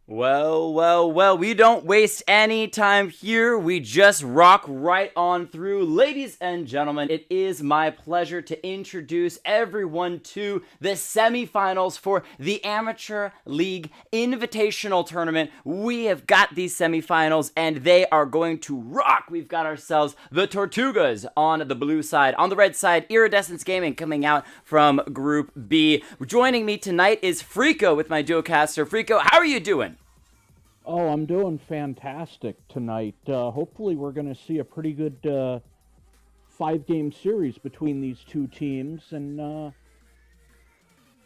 Well, we don't waste any time here. We just rock right on through. Ladies and gentlemen, it is my pleasure to introduce everyone to the semifinals for the Amateur League Invitational Tournament. We have got these semifinals and they are going to rock. We've got ourselves the Tortugas on the blue side. On the red side, Iridescence Gaming coming out from Group B. Joining me tonight is Frico with my duocaster. Frico, how are you doing? Oh, I'm doing fantastic tonight. Hopefully we're going to see a pretty good 5-game series between these two teams, and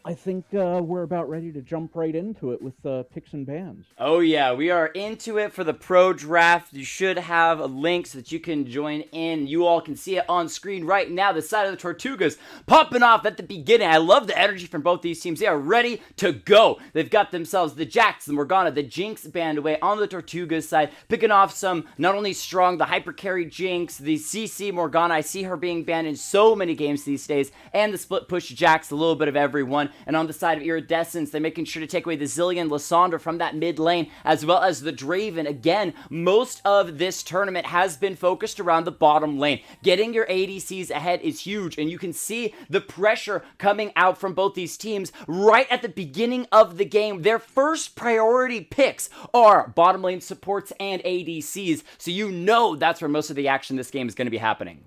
I think we're about ready to jump right into it with picks and bans. Oh yeah, we are into it for the pro draft. You should have a link so that you can join in. You all can see it on screen right now. The side of the Tortugas popping off at the beginning. I love the energy from both these teams. They are ready to go. They've got themselves the Jax, the Morgana, the Jinx band away on the Tortugas side, picking off some not only strong, the hyper carry Jinx, the CC Morgana. I see her being banned in so many games these days, and the split push Jax, a little bit of everyone. And on the side of Iridescence, they're making sure to take away the Zillion Lysandra from that mid lane, as well as the Draven. Again, most of this tournament has been focused around the bottom lane. Getting your ADCs ahead is huge, and you can see the pressure coming out from both these teams right at the beginning of the game. Their first priority picks are bottom lane supports and ADCs, so you know that's where most of the action this game is going to be happening.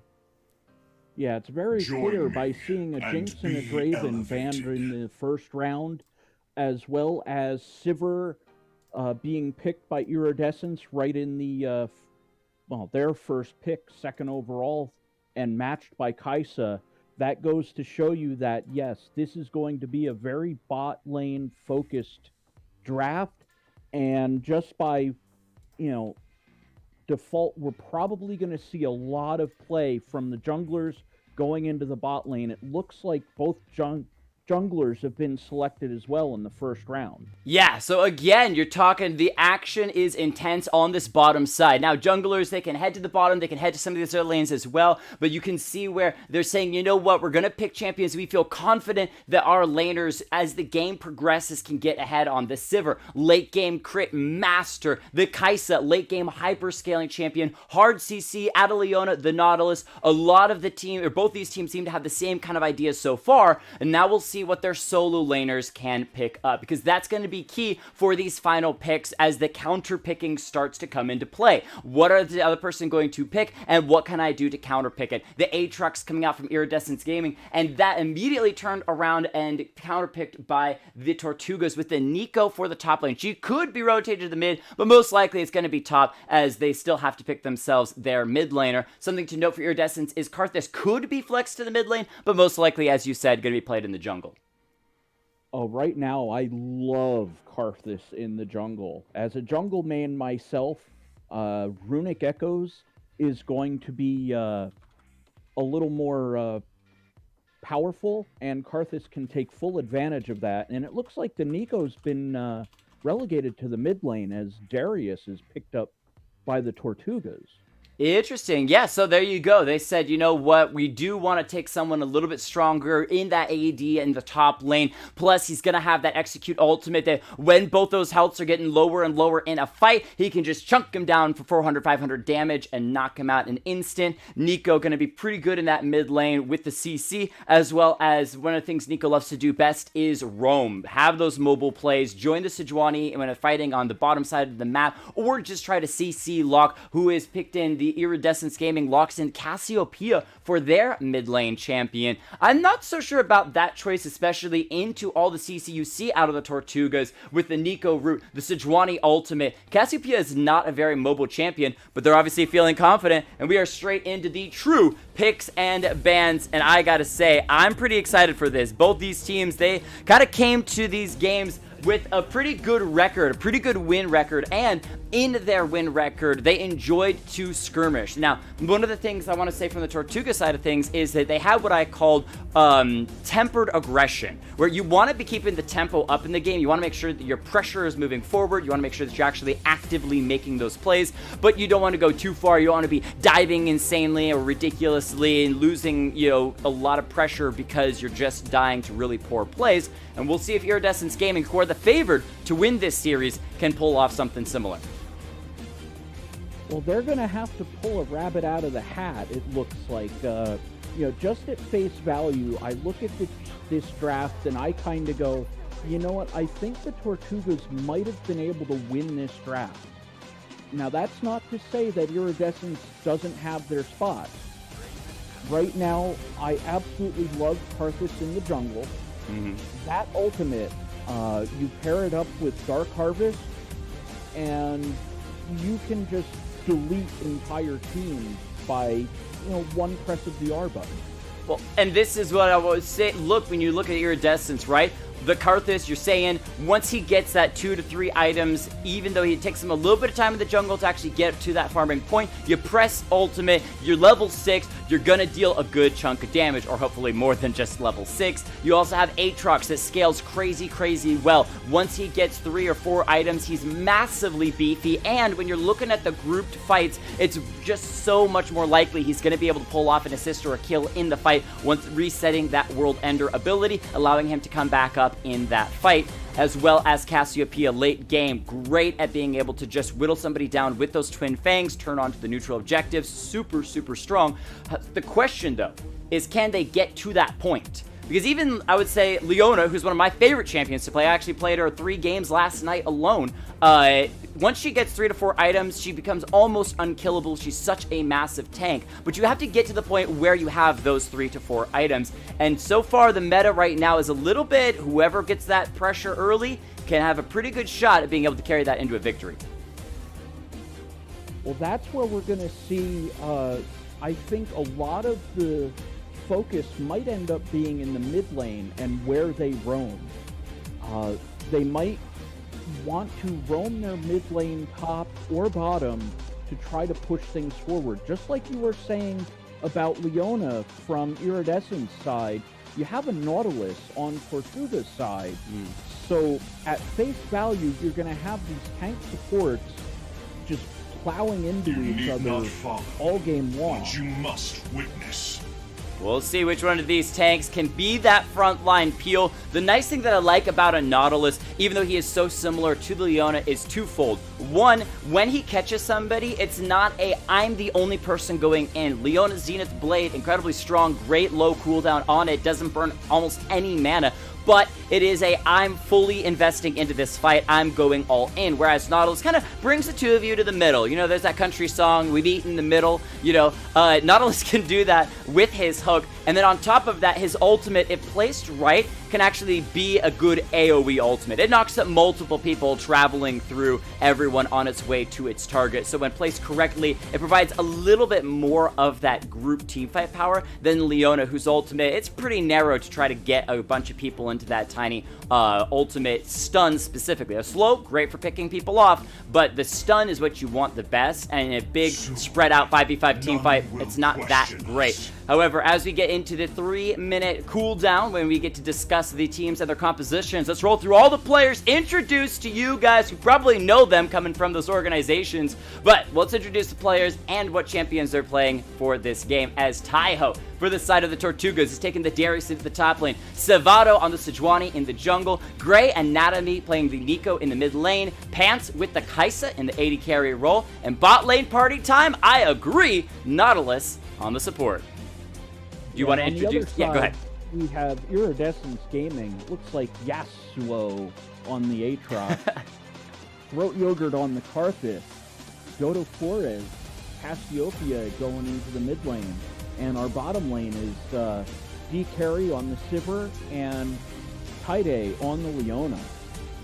Yeah, it's very clear by seeing a Jinx and a Draven banned in the first round, as well as Sivir being picked by Iridescence right in the, their first pick, second overall, and matched by Kai'Sa. That goes to show you that, yes, this is going to be a very bot lane focused draft, and just by, default, we're probably going to see a lot of play from the junglers going into the bot lane. It looks like both junglers have been selected as well in the first round. Yeah, so again, you're talking the action is intense on this bottom side. Now, junglers, they can head to the bottom, they can head to some of these other lanes as well, but you can see where they're saying, you know what, we're going to pick champions. We feel confident that our laners, as the game progresses, can get ahead on the Sivir, late game crit master, the Kai'Sa, late game hyperscaling champion, hard CC, Adeliona, the Nautilus. A lot of the team, or both these teams seem to have the same kind of ideas so far, and now we'll see what their solo laners can pick up, because that's going to be key for these final picks as the counter picking starts to come into play. What are the other person going to pick, and what can I do to counter pick it? The Aatrox coming out from Iridescence Gaming, and that immediately turned around and counter picked by the Tortugas with the Nico for the top lane. She could be rotated to the mid, but most likely it's going to be top, as they still have to pick themselves their mid laner. Something to note for Iridescence is Karthus could be flexed to the mid lane, but most likely, as you said, going to be played in the jungle. Oh, right now, I love Karthus in the jungle. As a jungle main myself, Runic Echoes is going to be a little more powerful, and Karthus can take full advantage of that. And it looks like the Nico's been relegated to the mid lane, as Darius is picked up by the Tortugas. Interesting. Yeah, so there you go. They said, you know what, we do want to take someone a little bit stronger in that AD in the top lane. Plus, he's going to have that execute ultimate that when both those healths are getting lower and lower in a fight, he can just chunk him down for 400, 500 damage and knock him out in an instant. Nico going to be pretty good in that mid lane with the CC, as well as one of the things Nico loves to do best is roam. Have those mobile plays, join the Sejuani when fighting on the bottom side of the map, or just try to CC lock, who is picked in the Iridescence Gaming locks in Cassiopeia for their mid lane champion. I'm not so sure about that choice, especially into all the CC you see out of the Tortugas with the Nico route, the Sejuani ultimate. Cassiopeia is not a very mobile champion, but they're obviously feeling confident, and we are straight into the true picks and bans, and I gotta say, I'm pretty excited for this. Both these teams, they kind of came to these games with a pretty good record, a pretty good win record, and in their win record, they enjoyed to skirmish. Now, one of the things I want to say from the Tortuga side of things is that they had what I called tempered aggression, where you want to be keeping the tempo up in the game. You want to make sure that your pressure is moving forward. You want to make sure that you're actually actively making those plays, but you don't want to go too far. You don't want to be diving insanely or ridiculously and losing, a lot of pressure because you're just dying to really poor plays. And we'll see if Iridescence Gaming, who are the the favored to win this series, can pull off something similar? Well, they're going to have to pull a rabbit out of the hat, it looks like. Just at face value, I look at this draft and I kind of go, you know what, I think the Tortugas might have been able to win this draft. Now, that's not to say that Iridescence doesn't have their spots. Right now, I absolutely love Karthus in the jungle. Mm-hmm. That ultimate, you pair it up with Dark Harvest, and you can just delete entire teams by, one press of the R button. Well, and this is what I was saying. Look, when you look at Iridescence, right? The Karthus, you're saying, once he gets that 2 to 3 items, even though it takes him a little bit of time in the jungle to actually get to that farming point, you press ultimate, you're level 6, you're gonna deal a good chunk of damage, or hopefully more than just level 6. You also have Aatrox that scales crazy well. Once he gets 3 or 4 items, he's massively beefy, and when you're looking at the grouped fights, it's just so much more likely he's gonna be able to pull off an assist or a kill in the fight, once resetting that World Ender ability, allowing him to come back up in that fight, as well as Cassiopeia late game. Great at being able to just whittle somebody down with those twin fangs, turn on to the neutral objectives. Super strong. The question, though, is can they get to that point? Because even, I would say, Leona, who's one of my favorite champions to play, I actually played her 3 games last night alone. Once she gets 3 to 4 items, she becomes almost unkillable. She's such a massive tank. But you have to get to the point where you have those 3 to 4 items. And so far, the meta right now is a little bit, whoever gets that pressure early can have a pretty good shot at being able to carry that into a victory. Well, that's where we're going to see, I think, a lot of the focus might end up being in the mid lane and where they roam. They might want to roam their mid lane top or bottom to try to push things forward. Just like you were saying about Leona from Iridescence side, you have a Nautilus on Tortuga's side. So at face value, you're going to have these tank supports just plowing into each other all game long. But you must witness. We'll see which one of these tanks can be that frontline peel. The nice thing that I like about a Nautilus, even though he is so similar to the Leona, is twofold. One, when he catches somebody, it's not a I'm the only person going in. Leona's Zenith Blade, incredibly strong, great low cooldown on it, doesn't burn almost any mana. But it is a I'm fully investing into this fight, I'm going all in. Whereas Nautilus kind of brings the two of you to the middle. There's that country song, we meet in the middle. Nautilus can do that with his hook. And then on top of that, his ultimate, if placed right, can actually be a good AoE ultimate. It knocks up multiple people traveling through everyone on its way to its target. So when placed correctly, it provides a little bit more of that group teamfight power than Leona, whose ultimate, it's pretty narrow to try to get a bunch of people into that tiny ultimate stun specifically. A slow, great for picking people off, but the stun is what you want the best, and in a big spread out 5v5 teamfight, it's not that great. However, as we get into the 3-minute cooldown, when we get to discuss the teams and their compositions, let's roll through all the players introduced to you guys who probably know them coming from those organizations. But let's introduce the players and what champions they're playing for this game. As Taiho, for the side of the Tortugas, is taking the Darius into the top lane. Savado on the Sejuani in the jungle. Grey Anatomy playing the Nico in the mid lane. Pants with the Kaisa in the AD carry role. And bot lane party time, I agree, Nautilus on the support. Do you want to introduce? Yeah, go ahead. We have Iridescence Gaming. Looks like Yasuo on the Aatrox. Throat Yogurt on the Karthus. Dodo Flores, Cassiopeia going into the mid lane. And our bottom lane is D Carry on the Sivir and Tide on the Leona.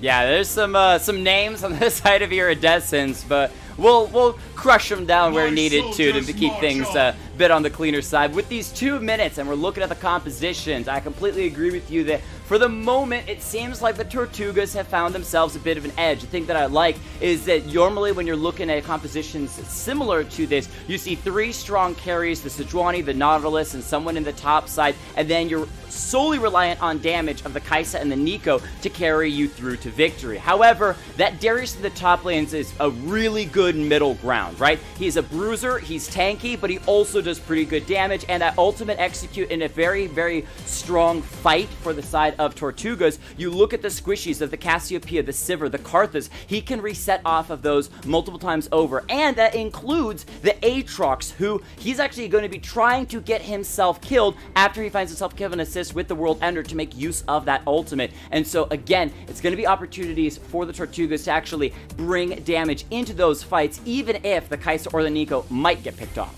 Yeah, there's some names on this side of Iridescence, but we'll crush them down where needed to keep things a bit on the cleaner side. With these 2 minutes, and we're looking at the compositions, I completely agree with you that for the moment, it seems like the Tortugas have found themselves a bit of an edge. The thing that I like is that normally when you're looking at compositions similar to this, you see 3 strong carries, the Sejuani, the Nautilus, and someone in the top side, and then you're solely reliant on damage of the Kaisa and the Nico to carry you through to victory. However, that Darius in the top lanes is a really good middle ground, right? He's a bruiser, he's tanky, but he also does pretty good damage, and that ultimate execute in a very strong fight for the side set of Tortugas, you look at the squishies of the Cassiopeia, the Sivir, the Karthus, he can reset off of those multiple times over, and that includes the Aatrox, who he's actually going to be trying to get himself killed after he finds himself given an assist with the World Ender to make use of that ultimate. And so again, it's going to be opportunities for the Tortugas to actually bring damage into those fights, even if the Kai'Sa or the Nico might get picked off.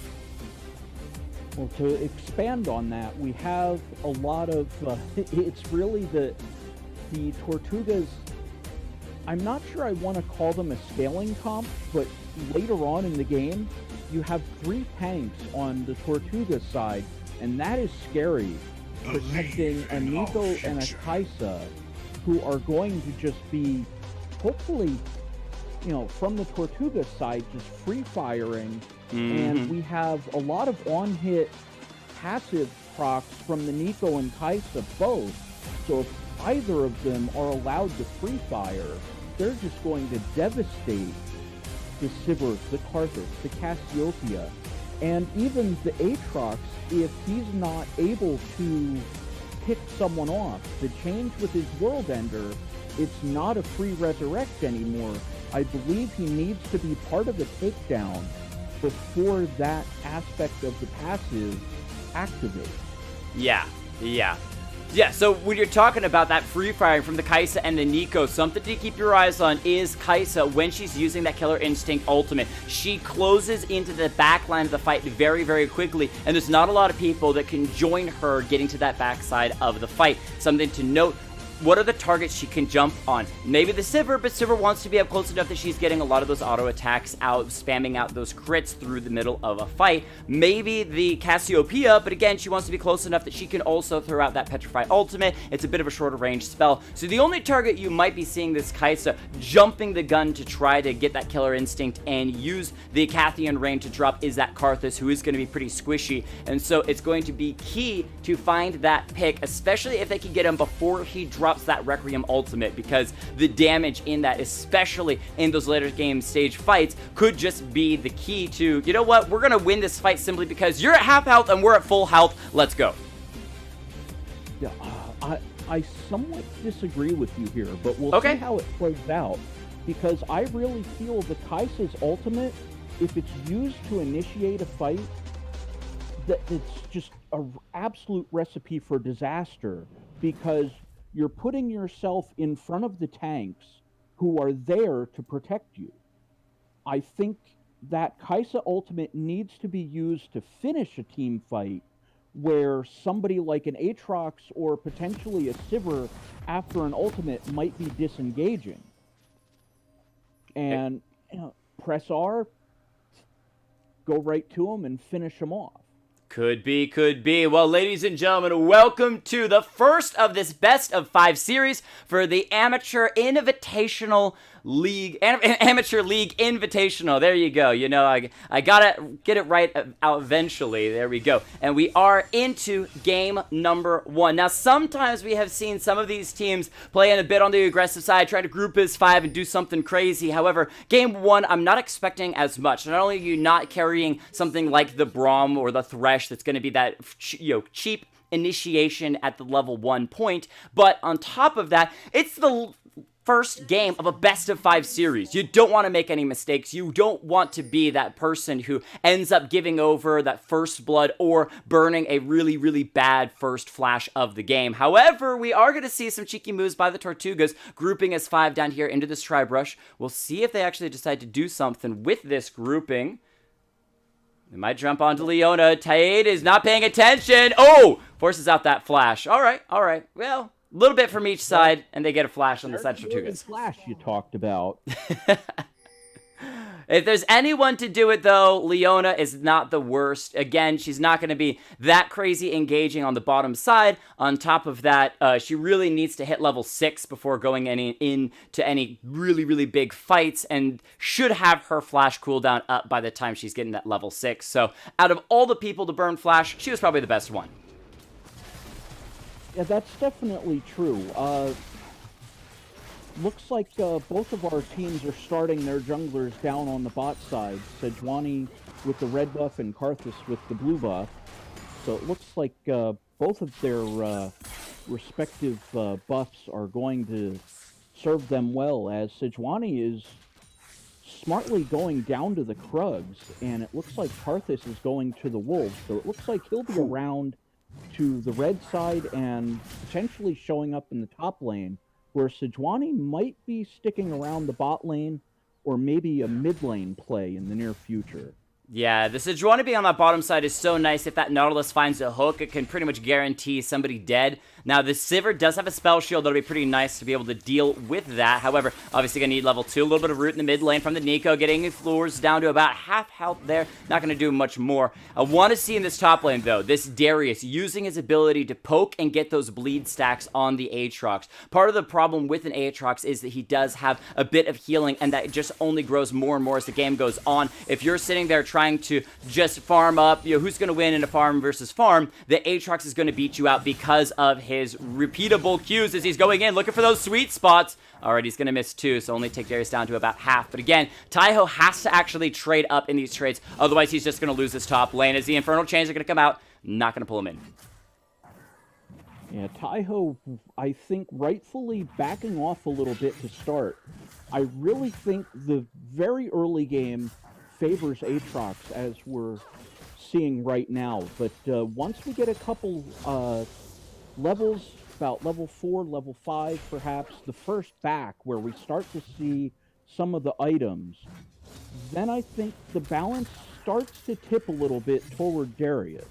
Well, to expand on that, we have a lot of, it's really the Tortugas, I'm not sure I want to call them a scaling comp, but later on in the game, you have 3 tanks on the Tortuga side, and that is scary, protecting a Nico and a Kai'Sa, who are going to just be, hopefully, you know, from the Tortuga side, just free firing. And we have a lot of on-hit passive procs from the Nico and Kai'Sa both. So if either of them are allowed to free fire, they're just going to devastate the Sivir, the Karthus, the Cassiopeia, and even the Aatrox if he's not able to pick someone off. The change with his World Ender, it's not a free resurrect anymore. I believe he needs to be part of the takedown before that aspect of the passive activates. Yeah, so when you're talking about that free firing from the Kai'Sa and the Nico, something to keep your eyes on is Kai'Sa when she's using that Killer Instinct ultimate. She closes into the back line of the fight very, very quickly, and there's not a lot of people that can join her getting to that backside of the fight. Something to note. What are the targets she can jump on? Maybe the Sivir, but Sivir wants to be up close enough that she's getting a lot of those auto attacks out, spamming out those crits through the middle of a fight. Maybe the Cassiopeia, but again, she wants to be close enough that she can also throw out that Petrify ultimate. It's a bit of a shorter range spell. So the only target you might be seeing this Kai'Sa jumping the gun to try to get that Killer Instinct and use the Cathian Rain to drop is that Karthus, who is going to be pretty squishy. And so it's going to be key to find that pick, especially if they can get him before he drops that Requiem ultimate, because the damage in that, especially in those later game stage fights, could just be the key to, you know what, we're gonna win this fight simply because you're at half health and we're at full health. Let's go. Yeah, I somewhat disagree with you here, but we'll see how it plays out, because I really feel the Kai'Sa's ultimate, if it's used to initiate a fight, that it's just an absolute recipe for disaster, because you're putting yourself in front of the tanks who are there to protect you. I think that Kai'Sa ultimate needs to be used to finish a team fight where somebody like an Aatrox or potentially a Sivir after an ultimate might be disengaging. And press R, go right to him and finish him off. Could be. Well, ladies and gentlemen, welcome to the first of this best of 5 series for the Amateur Invitational League, Amateur League Invitational. There you go. You know, I gotta get it right out eventually. There we go. And we are into game number 1. Now, sometimes we have seen some of these teams playing a bit on the aggressive side, trying to group as 5 and do something crazy. However, game 1, I'm not expecting as much. Not only are you not carrying something like the Braum or the Thresh that's going to be that, cheap initiation at the level 1 point, but on top of that, it's the first game of a best of 5 series. You don't want to make any mistakes. You don't want to be that person who ends up giving over that first blood or burning a really, really bad first flash of the game. However, we are going to see some cheeky moves by the Tortugas, grouping as 5 down here into this Tribe Rush. We'll see if they actually decide to do something with this grouping. They might jump onto Leona. Taid is not paying attention. Oh! Forces out that flash. All right. Well, a little bit from each side, and they get a flash on the side of Tortugas. Flash you talked about. If there's anyone to do it, though, Leona is not the worst. Again, she's not going to be that crazy engaging on the bottom side. On top of that, she really needs to hit level 6 before going into any really, really big fights, and should have her flash cooldown up by the time she's getting that level 6. So out of all the people to burn flash, she was probably the best one. Yeah, that's definitely true. Looks like both of our teams are starting their junglers down on the bot side. Sejuani with the red buff and Karthus with the blue buff. So it looks like both of their respective buffs are going to serve them well, as Sejuani is smartly going down to the Krugs, and it looks like Karthus is going to the Wolves, so it looks like he'll be around to the red side and potentially showing up in the top lane, where Sejuani might be sticking around the bot lane or maybe a mid lane play in the near future. Yeah, the Sejuani being on that bottom side is so nice. If that Nautilus finds a hook, it can pretty much guarantee somebody dead. Now, the Sivir does have a spell shield that'll be pretty nice to be able to deal with that. However, obviously going to need level 2. A little bit of root in the mid lane from the Nico, getting his floors down to about half health there. Not going to do much more. I want to see in this top lane, though, this Darius using his ability to poke and get those bleed stacks on the Aatrox. Part of the problem with an Aatrox is that he does have a bit of healing, and that just only grows more and more as the game goes on. If you're sitting there trying to just farm up, who's going to win in a farm versus farm, the Aatrox is going to beat you out because of his repeatable Qs as he's going in, looking for those sweet spots. Alright, he's going to miss 2, so only take Darius down to about half. But again, Taiho has to actually trade up in these trades, otherwise he's just going to lose his top lane as the Infernal Chains are going to come out. Not going to pull him in. Yeah, Taiho, I think, rightfully backing off a little bit to start. I really think the very early game favors Aatrox, as we're seeing right now. But once we get a couple levels, about level 4, level 5 perhaps, the first back where we start to see some of the items, then I think the balance starts to tip a little bit toward Darius.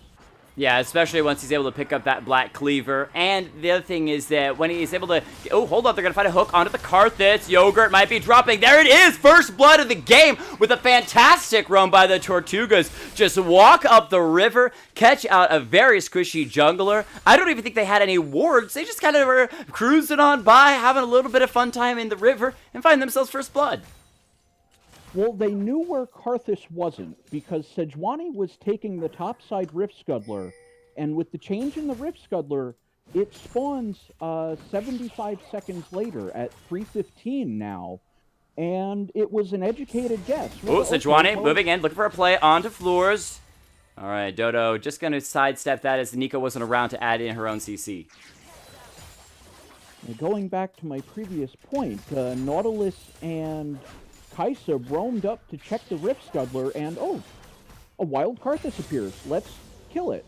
Yeah, especially once he's able to pick up that Black Cleaver. And the other thing is that when he's able to... Oh, hold up. They're going to find a hook onto the Karthus. Yogurt might be dropping. There it is. First blood of the game with a fantastic run by the Tortugas. Just walk up the river, catch out a very squishy jungler. I don't even think they had any wards. They just kind of were cruising on by, having a little bit of fun time in the river, and find themselves first blood. Well, they knew where Karthus wasn't, because Sejuani was taking the topside Rift Scuddler, and with the change in the Rift Scuddler, it spawns 75 seconds later at 3:15 now, and it was an educated guess. Oh, Sejuani moving in, looking for a play onto floors. All right, Dodo just going to sidestep that as Nico wasn't around to add in her own CC. Now, going back to my previous point, Nautilus and Kaisa roamed up to check the Rift Scuddler, and oh, a wild Karthus appears. Let's kill it.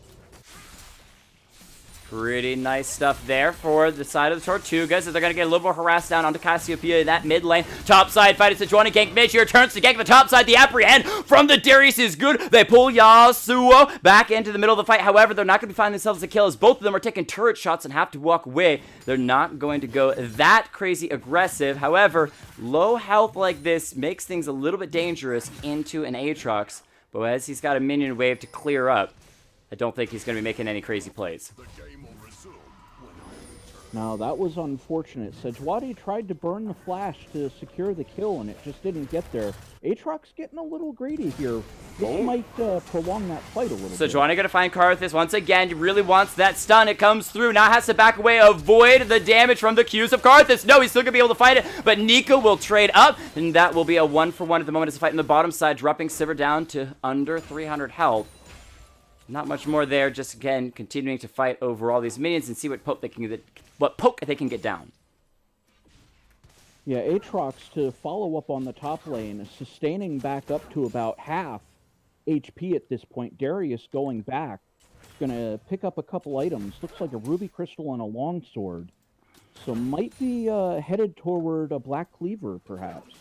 Pretty nice stuff there for the side of the Tortugas. They're going to get a little more harassed down onto Cassiopeia in that mid lane. Top side fight. It's a Sejuani gank mid. She returns to gank the top side. The apprehend from the Darius is good. They pull Yasuo back into the middle of the fight. However, they're not going to be finding themselves a kill as both of them are taking turret shots and have to walk away. They're not going to go that crazy aggressive. However, low health like this makes things a little bit dangerous into an Aatrox. But as he's got a minion wave to clear up, I don't think he's going to be making any crazy plays. Now, that was unfortunate. Sejuani tried to burn the flash to secure the kill, and it just didn't get there. Aatrox getting a little greedy here. This might prolong that fight a little bit. Sejuani going to find Karthus once again. He really wants that stun. It comes through. Now has to back away, avoid the damage from the Qs of Karthus. No, he's still going to be able to fight it, but Nico will trade up, and that will be a 1-for-1 at the moment as the fight on the bottom side, dropping Sivir down to under 300 health. Not much more there, just again continuing to fight over all these minions and see what poke they can get down. Yeah, Aatrox, to follow up on the top lane, is sustaining back up to about half HP at this point. Darius going back, gonna pick up a couple items. Looks like a ruby crystal and a longsword. So might be headed toward a Black Cleaver, perhaps.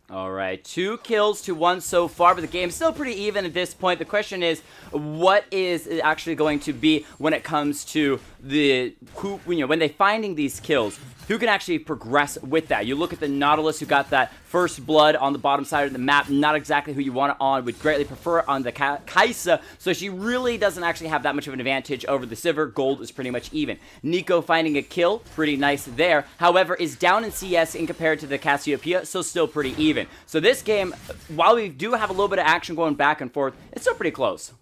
All right, 2 kills to 1 so far, but the game's still pretty even at this point. The question is, what is it actually going to be when it comes to when they're finding these kills? Who can actually progress with that? You look at the Nautilus, who got that first blood on the bottom side of the map. Not exactly who you want it on. Would greatly prefer it on the Kaisa, so she really doesn't actually have that much of an advantage over the Sivir. Gold is pretty much even. Nico finding a kill, pretty nice there. However, is down in CS in compared to the Cassiopeia, so still pretty even. So this game, while we do have a little bit of action going back and forth, it's still pretty close.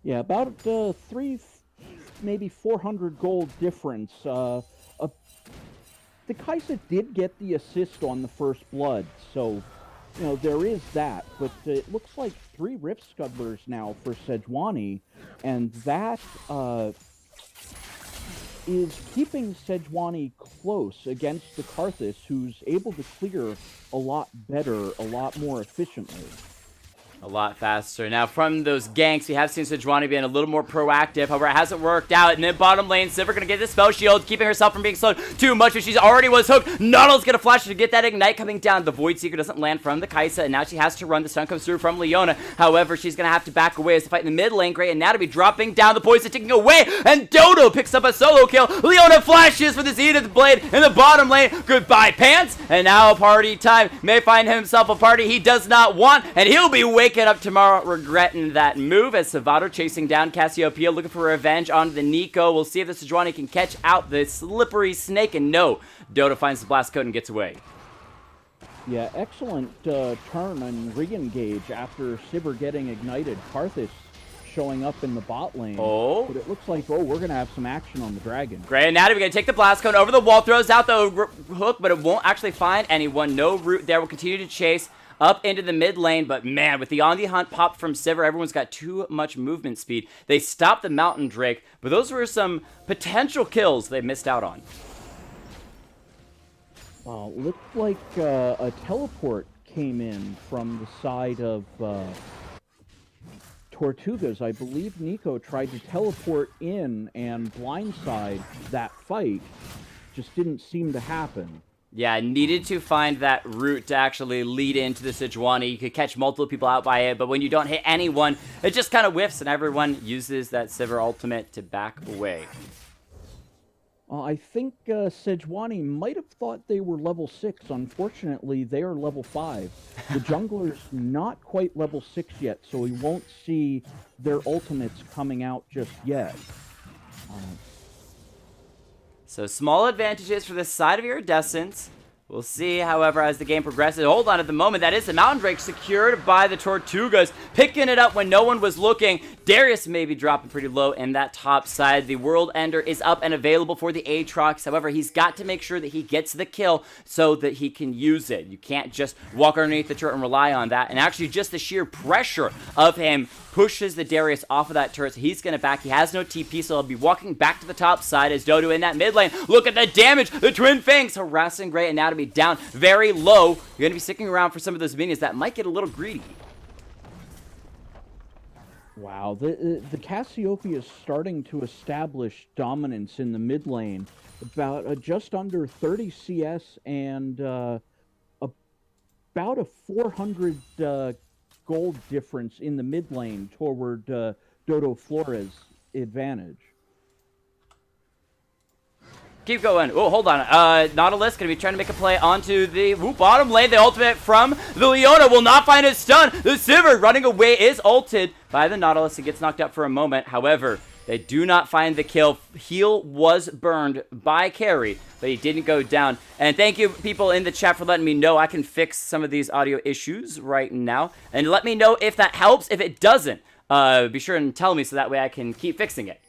Yeah, about maybe 400 gold difference. The Kaisa did get the assist on the first blood, so you know, there is that, but it looks like 3 Rift Scuttlers now for Sejuani, and that is keeping Sejuani close against the Karthus, who's able to clear a lot better, a lot more efficiently. A lot faster. Now, from those ganks, we have seen Sejuani being a little more proactive. However, it hasn't worked out. And then bottom lane, Sivir going to get the spell shield, keeping herself from being slowed too much, but she's already was hooked. Nuttle's going to flash to get that ignite coming down. The Void Seeker doesn't land from the Kai'Sa, and now she has to run. The stun comes through from Leona. However, she's going to have to back away as the fight in the mid lane. Great, and now to be dropping down. The poison taking away, and Dodo picks up a solo kill. Leona flashes for the Edith Blade in the bottom lane. Goodbye, Pants. And now party time. May find himself a party he does not want, and he'll be waking up tomorrow regretting that move as Savato chasing down Cassiopeia, looking for revenge on the Nico. We'll see if the Sejuani can catch out the slippery snake, and no, Dodo finds the blast code and gets away. Yeah, excellent turn and re-engage after Sivir getting ignited. Karthus showing up in the bot lane. Oh. But it looks like, we're going to have some action on the dragon. Great, and now we're going to take the blast cone over the wall, throws out the hook, but it won't actually find anyone. No root there. Will continue to chase up into the mid lane, but man, with the on the hunt pop from Sivir, everyone's got too much movement speed. They stopped the Mountain Drake, but those were some potential kills they missed out on. Looked like a teleport came in from the side of Tortugas. I believe Nico tried to teleport in and blindside that fight. Just didn't seem to happen. Yeah, needed to find that route to actually lead into the Sejuani. You could catch multiple people out by it, but when you don't hit anyone, it just kind of whiffs, and everyone uses that Sivir ultimate to back away. I think Sejuani might have thought they were level 6. Unfortunately, they are level 5. The jungler's not quite level 6 yet, so we won't see their ultimates coming out just yet. So small advantages for the side of Iridescence. We'll see, however, as the game progresses. Hold on at the moment. That is the Mountain Drake secured by the Tortugas. Picking it up when no one was looking. Darius may be dropping pretty low in that top side. The World Ender is up and available for the Aatrox. However, he's got to make sure that he gets the kill so that he can use it. You can't just walk underneath the turret and rely on that. And actually, just the sheer pressure of him pushes the Darius off of that turret, so he's going to back. He has no TP, so he'll be walking back to the top side as Dodo in that mid lane. Look at the damage. The Twin Fangs harassing Great, and now to be down very low. You're going to be sticking around for some of those minions that might get a little greedy. Wow, the Cassiopeia is starting to establish dominance in the mid lane. About just under 30 CS and about a 400 gold difference in the mid lane toward Dodo Flores' advantage. Keep going. Oh, hold on. Nautilus going to be trying to make a play onto the bottom lane. The ultimate from the Leona will not find his stun. The Sivir running away is ulted by the Nautilus. He gets knocked out for a moment. However, they do not find the kill. Heal was burned by Carry, but he didn't go down. And thank you, people in the chat, for letting me know I can fix some of these audio issues right now. And let me know if that helps. If it doesn't, be sure and tell me so that way I can keep fixing it.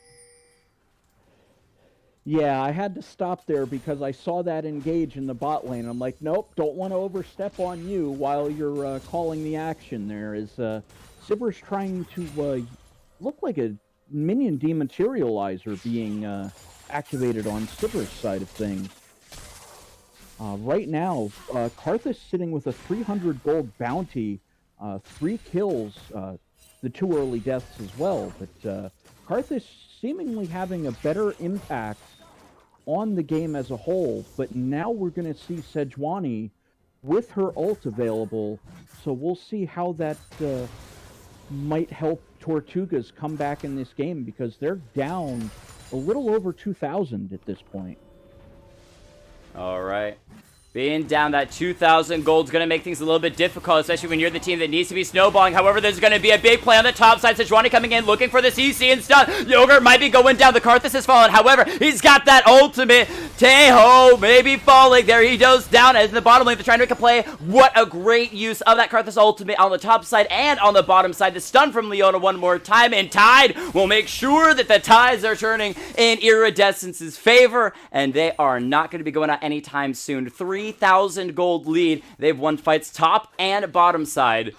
Yeah, I had to stop there because I saw that engage in the bot lane. I'm like, nope, don't want to overstep on you while you're calling the action there. As Sivir's trying to look like a minion dematerializer being activated on Sivir's side of things. Right now, Karthus sitting with a 300 gold bounty, 3 kills, the 2 early deaths as well. But Karthus seemingly having a better impact on the game as a whole, but now we're going to see Sejuani with her ult available, so we'll see how that might help Tortugas come back in this game, because they're down a little over 2,000 at this point. All right. Being down that 2,000 gold is going to make things a little bit difficult, especially when you're the team that needs to be snowballing. However, there's going to be a big play on the top side. Sejuani coming in, looking for the CC and stun. Yogurt might be going down. The Karthus has fallen. However, he's got that ultimate Teho maybe falling. There he goes down as in the bottom lane. They're trying to make a play. What a great use of that Karthus ultimate on the top side and on the bottom side. The stun from Leona one more time, and Tide will make sure that the tides are turning in Iridescence's favor, and they are not going to be going out anytime soon. 3,000 gold lead. They've won fights top and bottom side.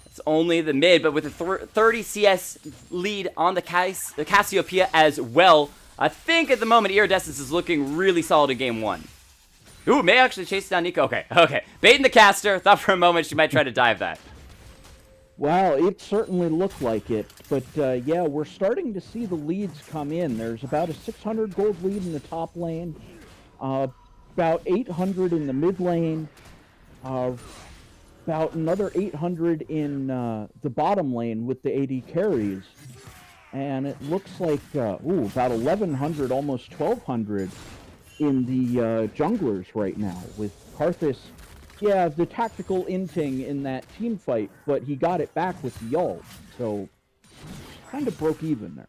It's only the mid, but with a 30 CS lead on the Cassiopeia as well, I think at the moment Iridescence is looking really solid in game 1. Ooh, may actually chase down Nico. Okay. Baiting the caster. Thought for a moment she might try to dive that. Well, it certainly looked like it, but yeah, we're starting to see the leads come in. There's about a 600 gold lead in the top lane, about 800 in the mid lane, about another 800 in the bottom lane with the AD carries. And it looks like, about 1,100, almost 1,200 in the junglers right now, with Karthus, yeah, the tactical inting in that team fight, but he got it back with the ult, so kind of broke even there.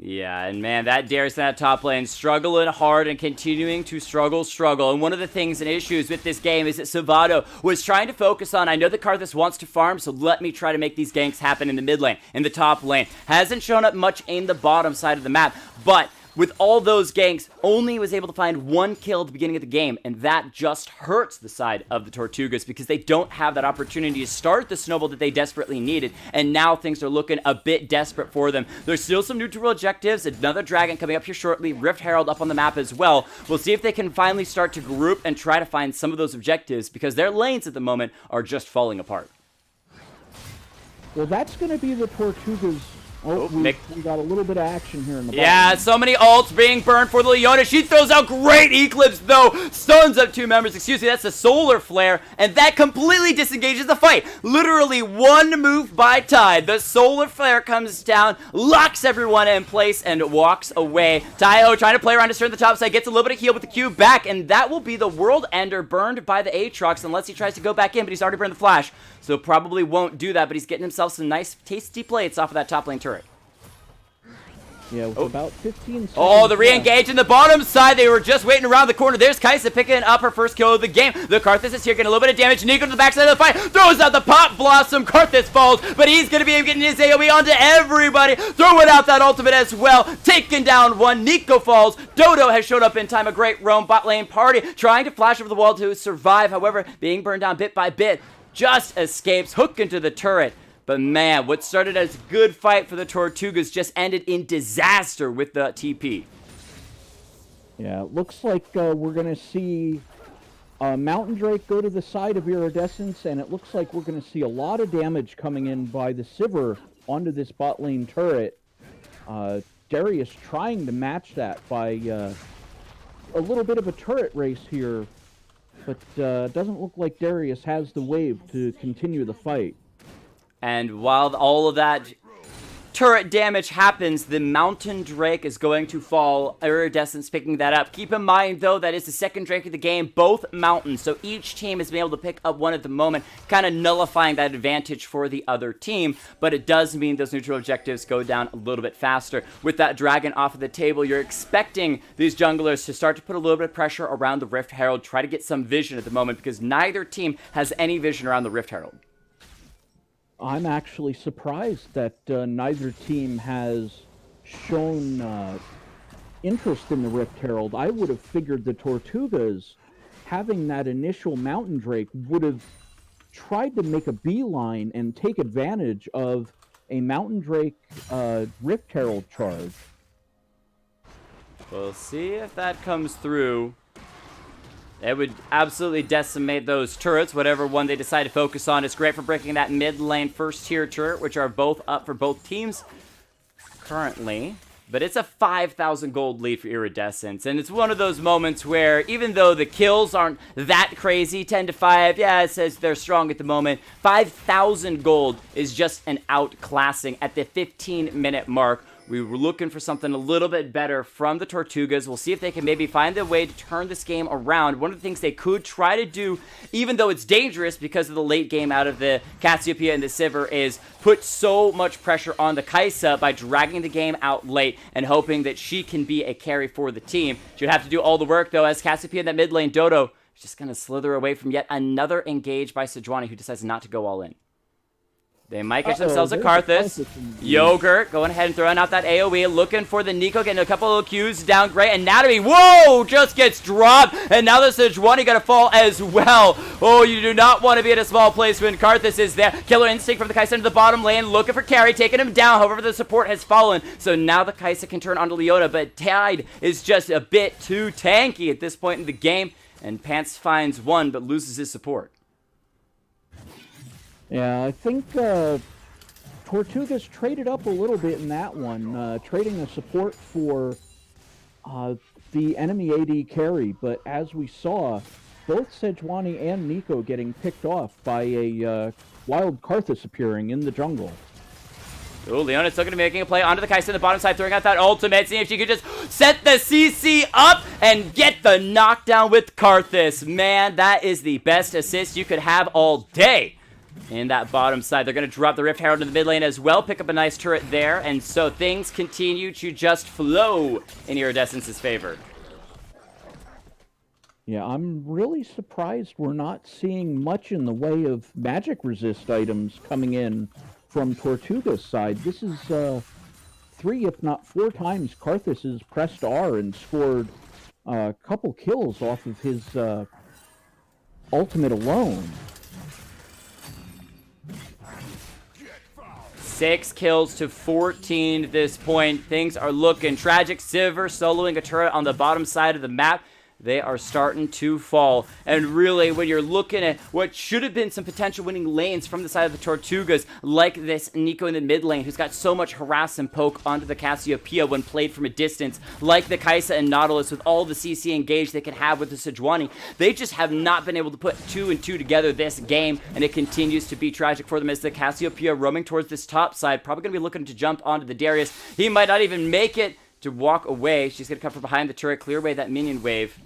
Yeah, and man, that Darius in that top lane struggling hard and continuing to struggle. And one of the things and issues with this game is that Savado was trying to focus on, I know that Karthus wants to farm, so let me try to make these ganks happen in the mid lane, in the top lane. Hasn't shown up much in the bottom side of the map, but with all those ganks, only was able to find 1 kill at the beginning of the game, and that just hurts the side of the Tortugas because they don't have that opportunity to start the snowball that they desperately needed, and now things are looking a bit desperate for them. There's still some neutral objectives, another dragon coming up here shortly, Rift Herald up on the map as well. We'll see if they can finally start to group and try to find some of those objectives because their lanes at the moment are just falling apart. Well, that's going to be the Tortugas. We got a little bit of action here in the bottom. Yeah, so many ults being burned for the Leona. She throws out great Eclipse, though. Stuns up 2 members. Excuse me, that's a Solar Flare. And that completely disengages the fight. Literally 1 move by Tide. The Solar Flare comes down, locks everyone in place, and walks away. Taio trying to play around to turn the top side. Gets a little bit of heal with the Q back. And that will be the World Ender burned by the Aatrox unless he tries to go back in. But he's already burned the Flash. So probably won't do that. But he's getting himself some nice, tasty plates off of that top lane turret. Yeah, with about 15 seconds. Oh, the re-engage in the bottom side. They were just waiting around the corner. There's Kai'Sa picking up her first kill of the game. The Karthus is here getting a little bit of damage. Nico to the backside of the fight. Throws out the Pop Blossom. Karthus falls, but he's going to be getting his AoE onto everybody. Throwing out that ultimate as well. Taking down 1. Nico falls. Dodo has showed up in time. A great roam bot lane party. Trying to flash over the wall to survive. However, being burned down bit by bit. Just escapes. Hook into the turret. But man, what started as a good fight for the Tortugas just ended in disaster with the TP. Yeah, it looks like we're going to see Mountain Drake go to the side of Iridescence, and it looks like we're going to see a lot of damage coming in by the Sivir onto this bot lane turret. Darius trying to match that by a little bit of a turret race here, but doesn't look like Darius has the wave to continue the fight. And while all of that turret damage happens, the Mountain Drake is going to fall. Iridescence picking that up. Keep in mind, though, that is the second Drake of the game, both mountains. So each team has been able to pick up one at the moment, kind of nullifying that advantage for the other team. But it does mean those neutral objectives go down a little bit faster. With that dragon off of the table, you're expecting these junglers to start to put a little bit of pressure around the Rift Herald, try to get some vision at the moment, because neither team has any vision around the Rift Herald. I'm actually surprised that neither team has shown interest in the Rift Herald. I would have figured the Tortugas, having that initial Mountain Drake, would have tried to make a beeline and take advantage of a Mountain Drake Rift Herald charge. We'll see if that comes through. It would absolutely decimate those turrets, whatever one they decide to focus on. It's great for breaking that mid lane first tier turret, which are both up for both teams currently. But it's a 5,000 gold lead for Iridescence. And it's one of those moments where, even though the kills aren't that crazy, 10 to 5, yeah, it says they're strong at the moment. 5,000 gold is just an outclassing at the 15-minute mark. We were looking for something a little bit better from the Tortugas. We'll see if they can maybe find a way to turn this game around. One of the things they could try to do, even though it's dangerous because of the late game out of the Cassiopeia and the Sivir, is put so much pressure on the Kai'Sa by dragging the game out late and hoping that she can be a carry for the team. She would have to do all the work, though, as Cassiopeia in that mid lane, Dodo is just going to slither away from yet another engage by Sejuani, who decides not to go all in. They might catch themselves a Karthus. Yogurt going ahead and throwing out that AoE, looking for the Nico, getting a couple of Qs down great, and Natomy, whoa, just gets dropped, and now the Sejuani gonna fall as well. Oh, you do not want to be in a small place when Karthus is there. Killer Instinct from the Kai'Sa into the bottom lane, looking for carry, taking him down, however the support has fallen, so now the Kai'Sa can turn onto Leona, but Tide is just a bit too tanky at this point in the game, and Pants finds one, but loses his support. Yeah, I think Tortugas traded up a little bit in that one, trading a support for the enemy AD carry, but as we saw, both Sejuani and Nico getting picked off by a wild Karthus appearing in the jungle. Oh, Leona's still going to be making a play onto the Kai'Sa in the bottom side, throwing out that ultimate, seeing if she could just set the CC up and get the knockdown with Karthus. Man, that is the best assist you could have all day. In that bottom side, they're going to drop the Rift Herald in the mid lane as well, pick up a nice turret there, and so things continue to just flow in Iridescence's favor. Yeah, I'm really surprised we're not seeing much in the way of magic resist items coming in from Tortuga's side. This is 3, if not 4 times Karthus has pressed R and scored a couple kills off of his ultimate alone. 6 kills to 14 at this point. Things are looking tragic. Sivir soloing a turret on the bottom side of the map. They are starting to fall. And really, when you're looking at what should have been some potential winning lanes from the side of the Tortugas, like this Nico in the mid lane, who's got so much harass and poke onto the Cassiopeia when played from a distance, like the Kai'Sa and Nautilus with all the CC engage they can have with the Sejuani, they just have not been able to put 2 and 2 together this game, and it continues to be tragic for them as the Cassiopeia roaming towards this top side, probably going to be looking to jump onto the Darius. He might not even make it to walk away. She's going to come from behind the turret, clear away that minion wave.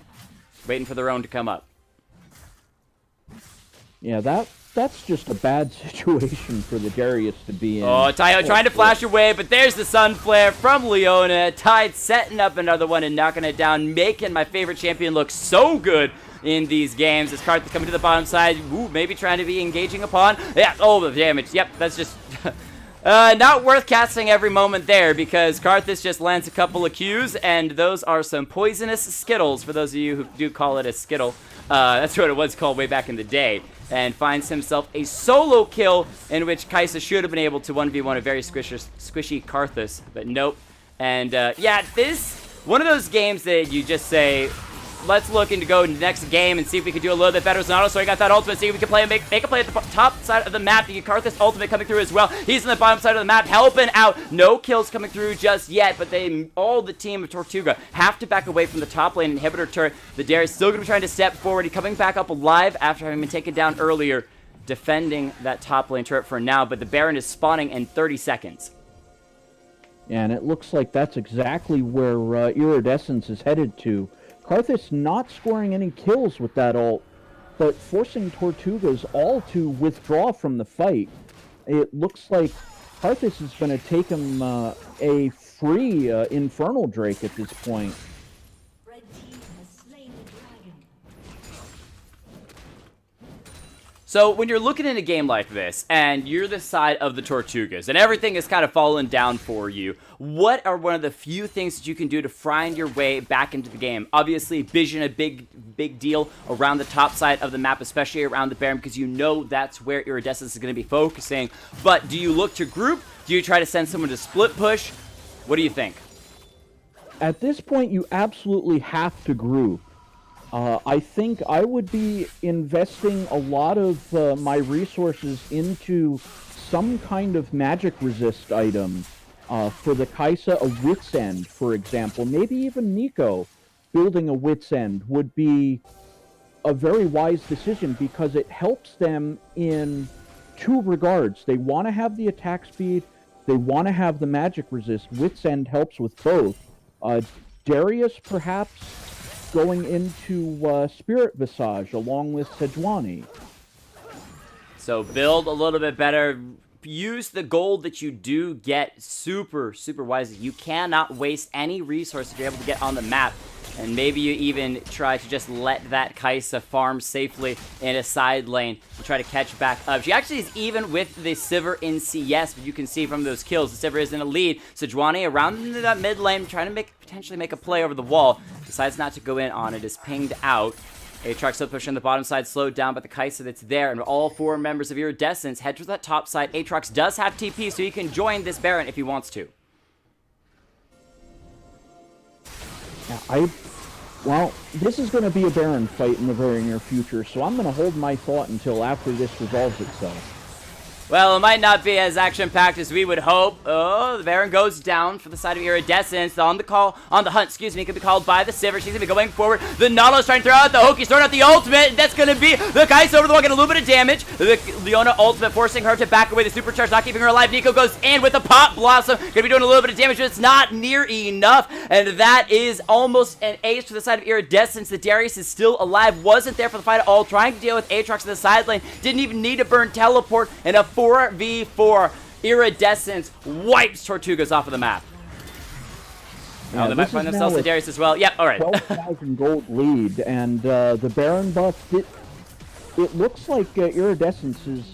Waiting for their own to come up. Yeah, that's just a bad situation for the Darius to be in. Oh, Tayo trying to flash away, but there's the Sun Flare from Leona. Tide setting up another one and knocking it down, making my favorite champion look so good in these games. As Karthus coming to the bottom side, ooh, maybe trying to be engaging upon. Yeah, oh, the damage. Yep, that's just... not worth casting every moment there, because Karthus just lands a couple of Qs, and those are some poisonous Skittles, for those of you who do call it a Skittle. That's what it was called way back in the day. And finds himself a solo kill, in which Kai'Sa should have been able to 1v1 a very squishy Karthus, but nope. And yeah, this, one of those games that you just say, let's look into go into the next game and see if we can do a little bit better. Zanotto, so he got that ultimate, see if we can play, make a play at the top side of the map. You get Karthus ultimate coming through as well. He's on the bottom side of the map, helping out. No kills coming through just yet, but all the team of Tortuga have to back away from the top lane inhibitor turret. The Darius still going to be trying to step forward. He's coming back up alive after having been taken down earlier, defending that top lane turret for now, but the Baron is spawning in 30 seconds. Yeah, and it looks like that's exactly where Iridescence is headed to. Karthus not scoring any kills with that ult, but forcing Tortugas all to withdraw from the fight. It looks like Karthus is going to take him a free Infernal Drake at this point. Red team has slain the dragon. So when you're looking at a game like this, and you're the side of the Tortugas, and everything is kind of falling down for you, what are one of the few things that you can do to find your way back into the game? Obviously, vision a big deal around the top side of the map, especially around the Baron, because you know that's where Iridescence is going to be focusing. But do you look to group? Do you try to send someone to split push? What do you think? At this point, you absolutely have to group. I think I would be investing a lot of my resources into some kind of magic resist item. For the Kai'Sa, a Wit's End, for example. Maybe even Nico building a Wit's End would be a very wise decision, because it helps them in 2 regards. They want to have the attack speed, They want to have the magic resist. Wit's End helps with both. Darius perhaps going into Spirit Visage along with Sejuani. So build a little bit better. Use the gold that you do get super, super wisely. You cannot waste any resources you're able to get on the map. And maybe you even try to just let that Kai'Sa farm safely in a side lane and try to catch back up. She actually is even with the Sivir in CS, but you can see from those kills, the Sivir is in a lead. Sejuani around that mid lane, trying to potentially make a play over the wall. Decides not to go in on it, is pinged out. Aatrox still pushing the bottom side, slowed down by the Kai'Sa that's there, and all 4 members of Iridescence head to that top side. Aatrox does have TP, so he can join this Baron if he wants to. Yeah, well, this is going to be a Baron fight in the very near future, so I'm going to hold my thought until after this resolves itself. Well, it might not be as action-packed as we would hope. Oh, the Baron goes down for the side of Iridescence. On the hunt, excuse me, could be called by the Sivir. She's going to be going forward. The Nautilus trying to throw out the hook. He's throwing out the ultimate. And that's going to be the Kai'Sa over the wall, getting a little bit of damage. The Leona ultimate forcing her to back away. The supercharge not keeping her alive. Nico goes in with the Pop Blossom. Going to be doing a little bit of damage, but it's not near enough. And that is almost an ace to the side of Iridescence. The Darius is still alive. Wasn't there for the fight at all. Trying to deal with Aatrox in the side lane. Didn't even need to burn teleport. And a 4v4. Iridescence wipes Tortugas off of the map. Yeah, they might find themselves in Darius as well. Yep, all right. 12,000 gold lead, and the Baron buff, it looks like Iridescence is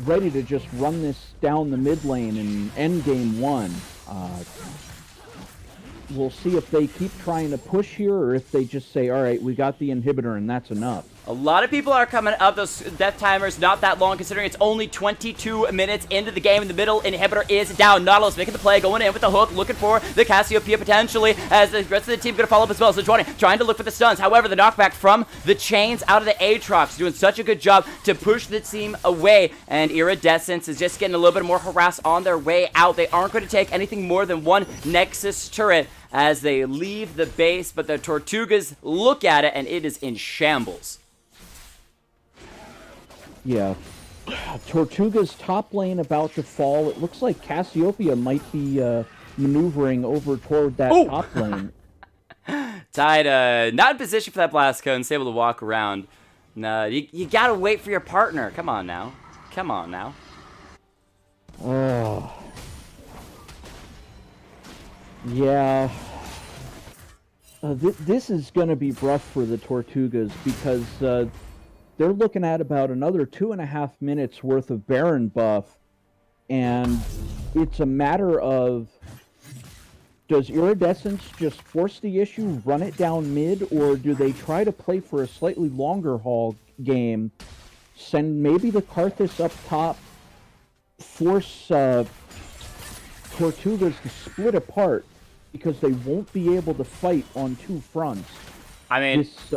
ready to just run this down the mid lane in endgame 1. We'll see if they keep trying to push here, or if they just say, all right, we got the inhibitor and that's enough. A lot of people are coming up. Those death timers not that long, considering it's only 22 minutes into the game. In the middle, inhibitor is down. Nautilus making the play, going in with the hook, looking for the Cassiopeia potentially, as the rest of the team going to follow up as well. So Sejuani trying to look for the stuns. However, the knockback from the chains out of the Aatrox, doing such a good job to push the team away. And Iridescence is just getting a little bit more harassed on their way out. They aren't going to take anything more than one Nexus turret as they leave the base, but the Tortugas look at it, and it is in shambles. Yeah. Tortuga's top lane about to fall. It looks like Cassiopeia might be maneuvering over toward that top lane. Tide, not in position for that blast cone, able to walk around. No, you gotta wait for your partner. Come on now. Come on now. Oh. Yeah. This is going to be rough for the Tortugas because they're looking at about another 2.5 minutes worth of Baron buff, and it's a matter of, does Iridescence just force the issue, run it down mid, or do they try to play for a slightly longer haul game, send maybe the Karthus up top, force Tortugas to split apart, because they won't be able to fight on 2 fronts. I mean, this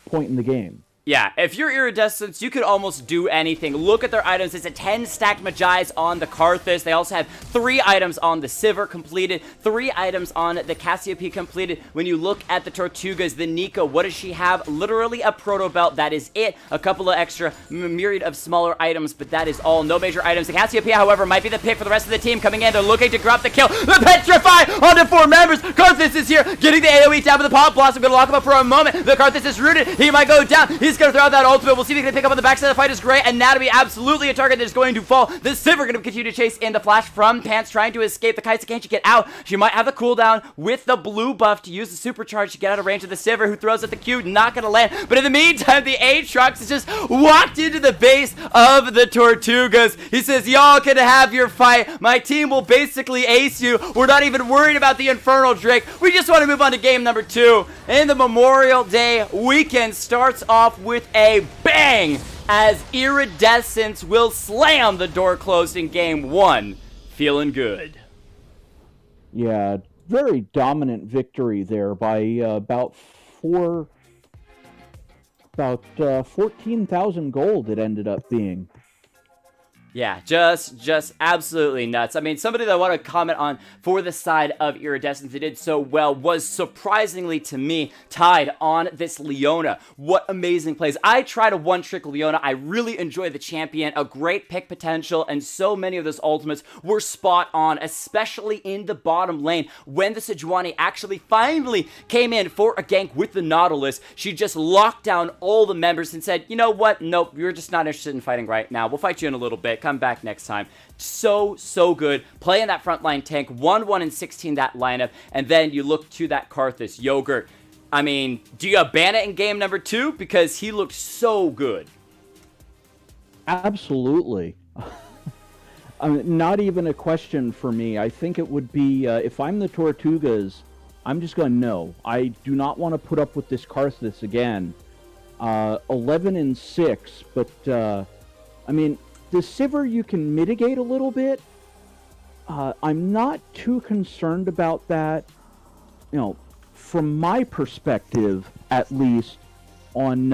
point in the game. Yeah, if you're Iridescence, you could almost do anything. Look at their items. It's a 10 stacked Magi's on the Karthus. They also have 3 items on the Sivir completed, 3 items on the Cassiopeia completed. When you look at the Tortugas, the Nico, what does she have? Literally a Proto Belt. That is it. A couple of extra myriad of smaller items, but that is all. No major items. The Cassiopeia, however, might be the pick for the rest of the team coming in. They're looking to grab the kill. The Petrify on the 4 members. Karthus is here, getting the AoE down with the Pop Blossom. Going to lock him up for a moment. The Karthus is rooted. He might go down. He's going to throw out that ultimate. We'll see if he can pick up on the backside of the fight. Is great. Anatomy, absolutely a target that is going to fall. The Sivir going to continue to chase in. The flash from Pants trying to escape. The Kai'Sa, can't you get out? She might have the cooldown with the blue buff to use the supercharge to get out of range of the Sivir, who throws at the Q. Not going to land. But in the meantime, the Aatrox has just walked into the base of the Tortugas. He says, y'all can have your fight. My team will basically ace you. We're not even worried about the Infernal Drake. We just want to move on to game number 2. And the Memorial Day weekend starts off with a bang as Iridescence will slam the door closed in game 1. Feeling good. Yeah, very dominant victory there by about 14,000 gold it ended up being. Yeah, just absolutely nuts. I mean, somebody that I want to comment on for the side of Iridescence that did so well was surprisingly to me tied on this Leona. What amazing plays. I tried a one-trick Leona. I really enjoy the champion, a great pick potential, and so many of those ultimates were spot on, especially in the bottom lane when the Sejuani actually finally came in for a gank with the Nautilus. She just locked down all the members and said, you know what? Nope, you're just not interested in fighting right now. We'll fight you in a little bit. Come back next time. So good. Playing that frontline tank, 1-1 and 16 that lineup, and then you look to that Karthus Yogurt. I mean, do you ban it in game number 2? Because he looked so good. Absolutely. Not even a question for me. I think it would be, if I'm the Tortugas, I'm just going, no. I do not want to put up with this Karthus again. 11 and 6, but, I mean, the Sivir you can mitigate a little bit. I'm not too concerned about that. You know, from my perspective, at least, on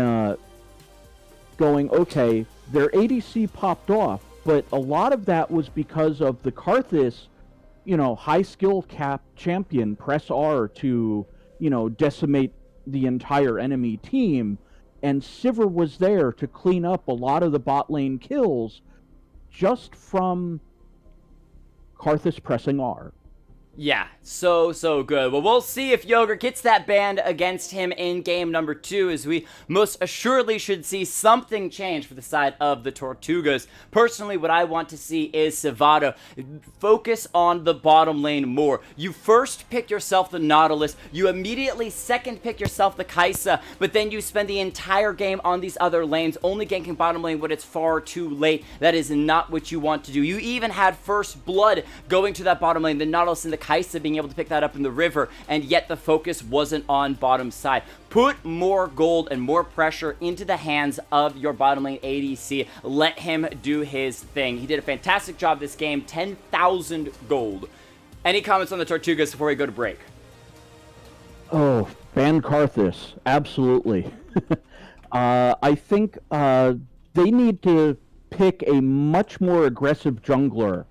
going, okay, their ADC popped off, but a lot of that was because of the Karthus, you know, high skill cap champion, press R to, you know, decimate the entire enemy team, and Sivir was there to clean up a lot of the bot lane kills just from Karthus pressing R. Yeah, so good. Well, we'll see if Yogurt gets that banned against him in game number 2, as we most assuredly should see something change for the side of the Tortugas. Personally, what I want to see is Savado focus on the bottom lane more. You first pick yourself the Nautilus, you immediately second pick yourself the Kaisa, but then you spend the entire game on these other lanes, only ganking bottom lane when it's far too late. That is not what you want to do. You even had first blood going to that bottom lane, the Nautilus and the Kaisa being able to pick that up in the river, and yet the focus wasn't on bottom side. Put more gold and more pressure into the hands of your bottom lane ADC. Let him do his thing. He did a fantastic job this game. 10,000 gold. Any comments on the Tortugas before we go to break? Oh, ban Karthus. Absolutely. I think they need to pick a much more aggressive jungler.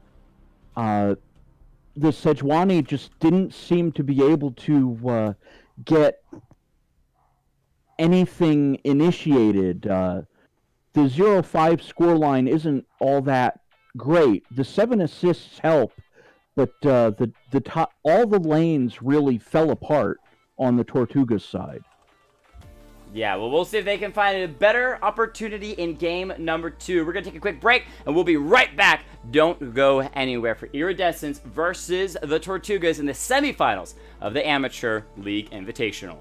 The Sejuani just didn't seem to be able to get anything initiated. The 0-5 scoreline isn't all that great. The 7 assists help, but the top, all the lanes really fell apart on the Tortugas side. Yeah, well, we'll see if they can find a better opportunity in game number 2. We're going to take a quick break, and we'll be right back. Don't go anywhere for Iridescence versus the Tortugas in the semifinals of the Amateur League Invitational.